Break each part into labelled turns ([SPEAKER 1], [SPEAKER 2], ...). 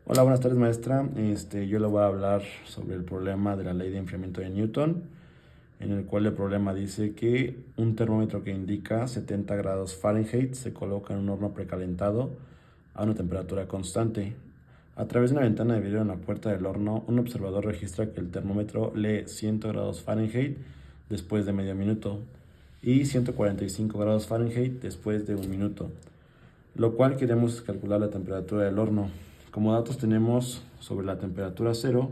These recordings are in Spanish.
[SPEAKER 1] Hola, buenas tardes, maestra. Yo le voy a hablar sobre el problema de la ley de enfriamiento de Newton, en el cual el problema dice que un termómetro que indica 70 grados Fahrenheit se coloca en un horno precalentado a una temperatura constante. A través de una ventana de vidrio en la puerta del horno, un observador registra que el termómetro lee 100 grados Fahrenheit después de medio minuto y 145 grados Fahrenheit después de un minuto, lo cual queremos calcular la temperatura del horno. Como datos tenemos sobre la temperatura cero,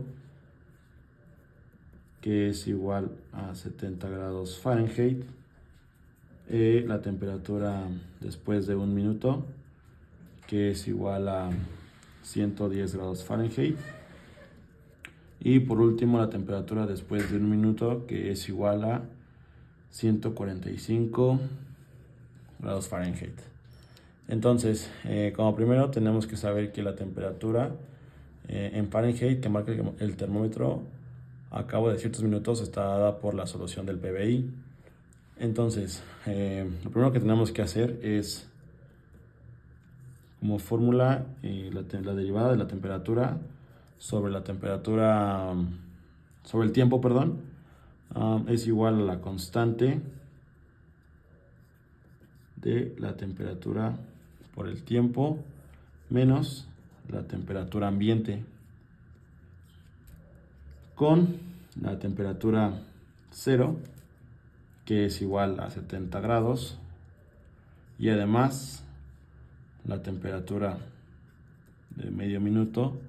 [SPEAKER 1] que es igual a 70 grados Fahrenheit, la temperatura después de un minuto, que es igual a 110 grados Fahrenheit, y por último la temperatura después de un minuto, que es igual a 145 grados Fahrenheit. Entonces, como primero tenemos que saber que la temperatura en Fahrenheit que marca el termómetro a cabo de ciertos minutos está dada por la solución del PBI. Entonces, lo primero que tenemos que hacer es, como fórmula, la derivada de la temperatura sobre la temperatura, sobre el tiempo, perdón, es igual a la constante de la temperatura por el tiempo menos la temperatura ambiente, con la temperatura 0, que es igual a 70 grados, y además la temperatura de medio minuto,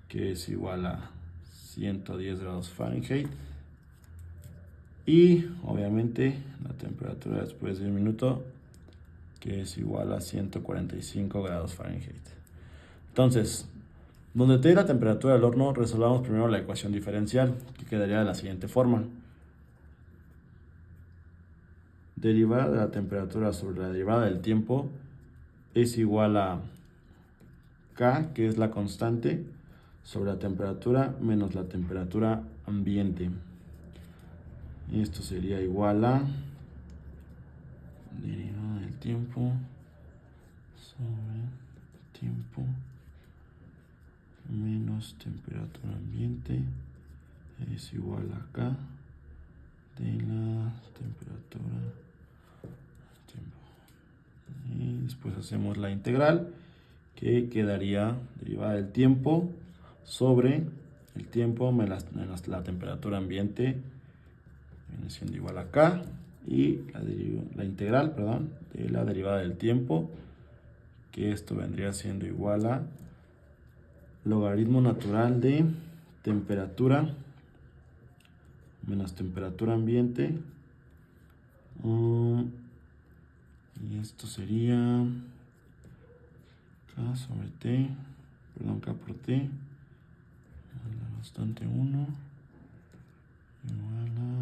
[SPEAKER 1] que es igual a 110 grados Fahrenheit, y obviamente la temperatura después de un minuto, que es igual a 145 grados Fahrenheit. Entonces, donde te dé la temperatura del horno, resolvamos primero la ecuación diferencial, que quedaría de la siguiente forma. Derivada de la temperatura sobre la derivada del tiempo es igual a K, que es la constante, sobre la temperatura menos la temperatura ambiente. Y esto sería igual a derivada del tiempo sobre tiempo menos temperatura ambiente es igual a K de la temperatura tiempo. Y después hacemos la integral, que quedaría derivada del tiempo sobre el tiempo menos la temperatura ambiente, viene siendo igual a K, y la integral, perdón, de la derivada del tiempo, que esto vendría siendo igual a logaritmo natural de temperatura menos temperatura ambiente, y esto sería K sobre T, perdón, K por T, la constante 1, igual a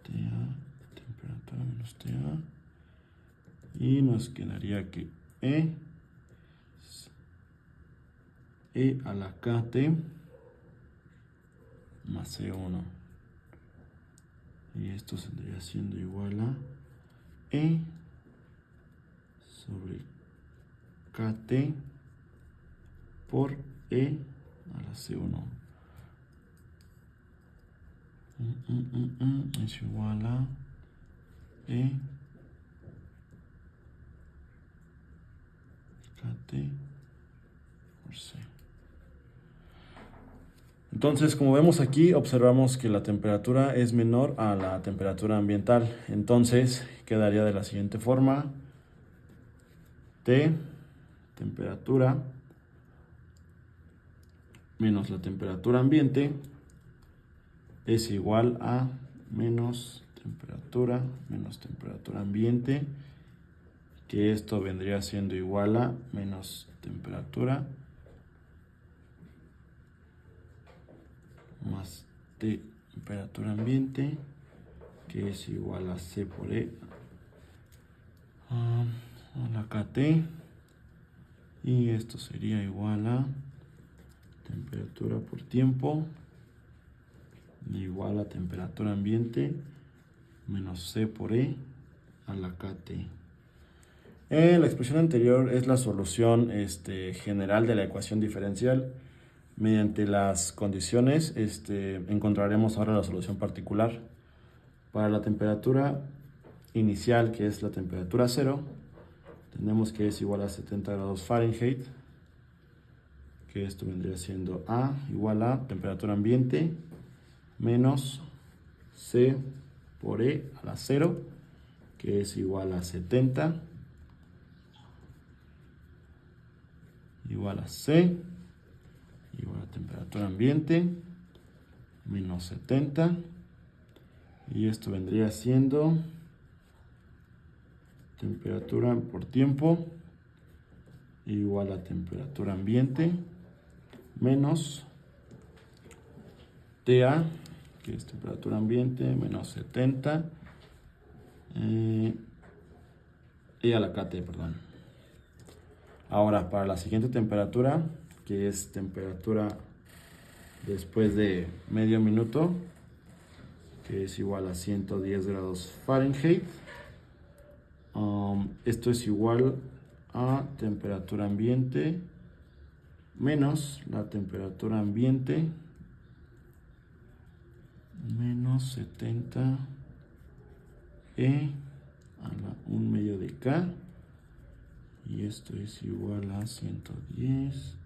[SPEAKER 1] TA, temperatura menos TA, y nos quedaría que E a la KT más C1. Y esto saldría siendo igual a E sobre KT por E a la C1. Es igual a E KT por C. Entonces, como vemos aquí, observamos que la temperatura es menor a la temperatura ambiental. Entonces, quedaría de la siguiente forma: T, temperatura, menos la temperatura ambiente, es igual a menos temperatura ambiente, que esto vendría siendo igual a menos temperatura más temperatura ambiente, que es igual a C por E a la KT, y esto sería igual a temperatura por tiempo igual a temperatura ambiente menos C por E a la KT. La expresión anterior es la solución general de la ecuación diferencial. Mediante las condiciones encontraremos ahora la solución particular. Para la temperatura inicial, que es la temperatura 0, tenemos que es igual a 70 grados Fahrenheit, que esto vendría siendo A igual a temperatura ambiente menos C por E a la 0, que es igual a 70, igual a C, igual a temperatura ambiente menos 70, y esto vendría siendo temperatura por tiempo igual a temperatura ambiente menos TA, que es temperatura ambiente menos 70, y a la KT, perdón. Ahora, para la siguiente temperatura, que es temperatura después de medio minuto, que es igual a 110 grados Fahrenheit, esto es igual a temperatura ambiente menos la temperatura ambiente menos 70 E a la 1 medio de K, y esto es igual a 110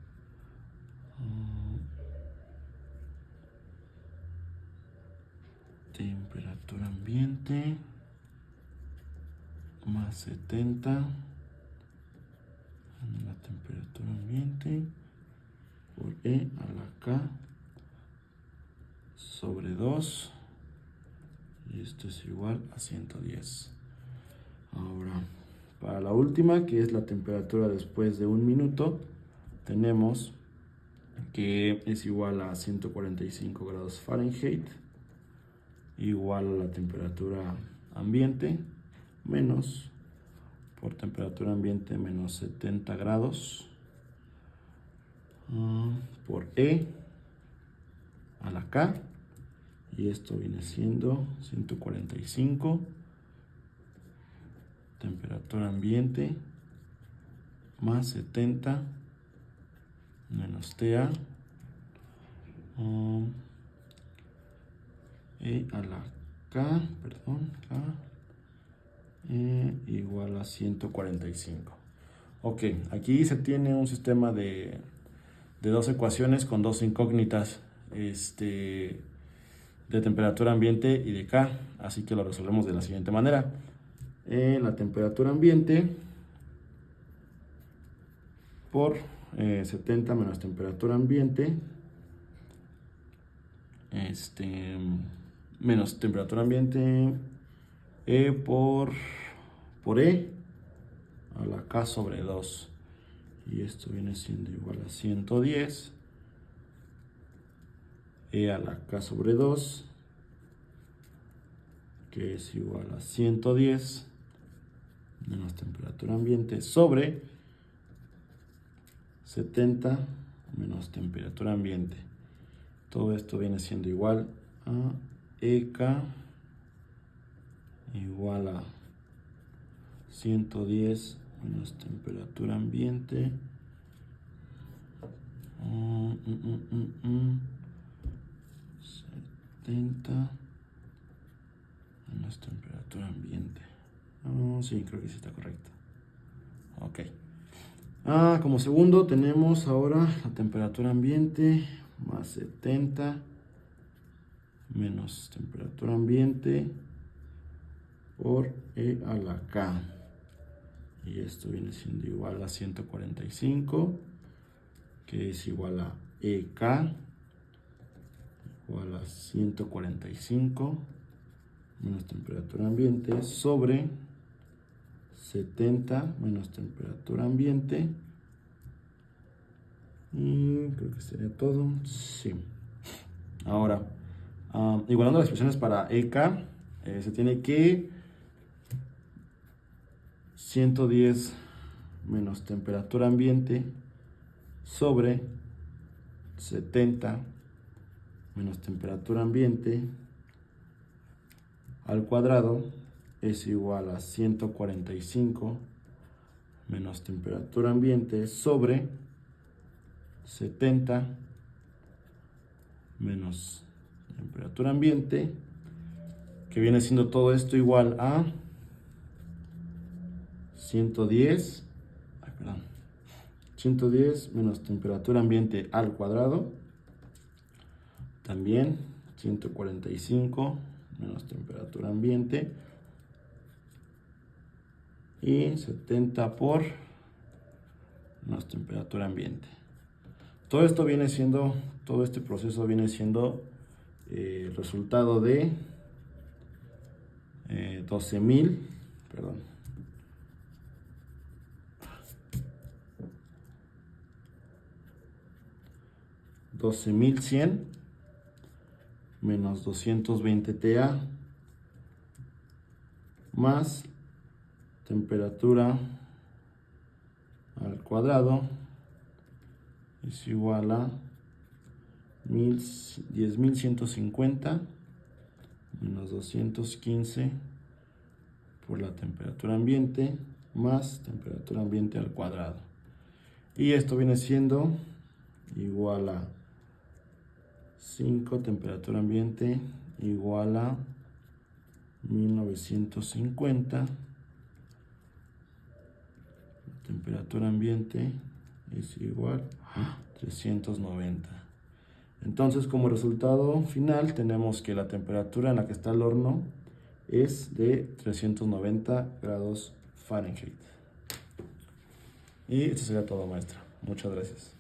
[SPEAKER 1] temperatura ambiente más 70 la temperatura ambiente por E a la K sobre 2, y esto es igual a 110. Ahora, para la última, que es la temperatura después de 1 minuto, tenemos que es igual a 145 grados Fahrenheit, igual a la temperatura ambiente menos por temperatura ambiente menos 70 grados por E a la K, y esto viene siendo 145 temperatura ambiente más 70 menos TA E a la K, perdón, K igual a 145. Ok, aquí se tiene un sistema de dos ecuaciones con dos incógnitas de temperatura ambiente y de K, así que lo resolvemos de la siguiente manera. La temperatura ambiente por 70 menos temperatura ambiente menos temperatura ambiente por E a la K sobre 2, y esto viene siendo igual a 110 E a la K sobre 2, que es igual a 110 menos temperatura ambiente sobre 70 menos temperatura ambiente. Todo esto viene siendo igual a EK igual a 110 menos temperatura ambiente 70 menos temperatura ambiente. Sí, creo que sí está correcto. Ok. Como segundo tenemos ahora la temperatura ambiente más 70 menos temperatura ambiente por E a la K, y esto viene siendo igual a 145, que es igual a EK igual a 145 menos temperatura ambiente sobre 70 menos temperatura ambiente, y creo que sería todo. Sí. Ahora, igualando las expresiones para EK, se tiene que 110 menos temperatura ambiente sobre 70 menos temperatura ambiente al cuadrado es igual a 145 menos temperatura ambiente sobre 70 menos temperatura ambiente, que viene siendo todo esto igual a 110 menos temperatura ambiente al cuadrado, también 145 menos temperatura ambiente, y 70 por menos temperatura ambiente. Todo esto viene siendo, todo este proceso viene siendo el resultado de 12.100 menos 220 TA más temperatura al cuadrado es igual a 10.150 menos 215 por la temperatura ambiente más temperatura ambiente al cuadrado. Y esto viene siendo igual a 5 temperatura ambiente igual a 1950. Temperatura ambiente es igual a 390. Entonces, como resultado final, tenemos que la temperatura en la que está el horno es de 390 grados Fahrenheit. Y esto sería todo, maestra. Muchas gracias.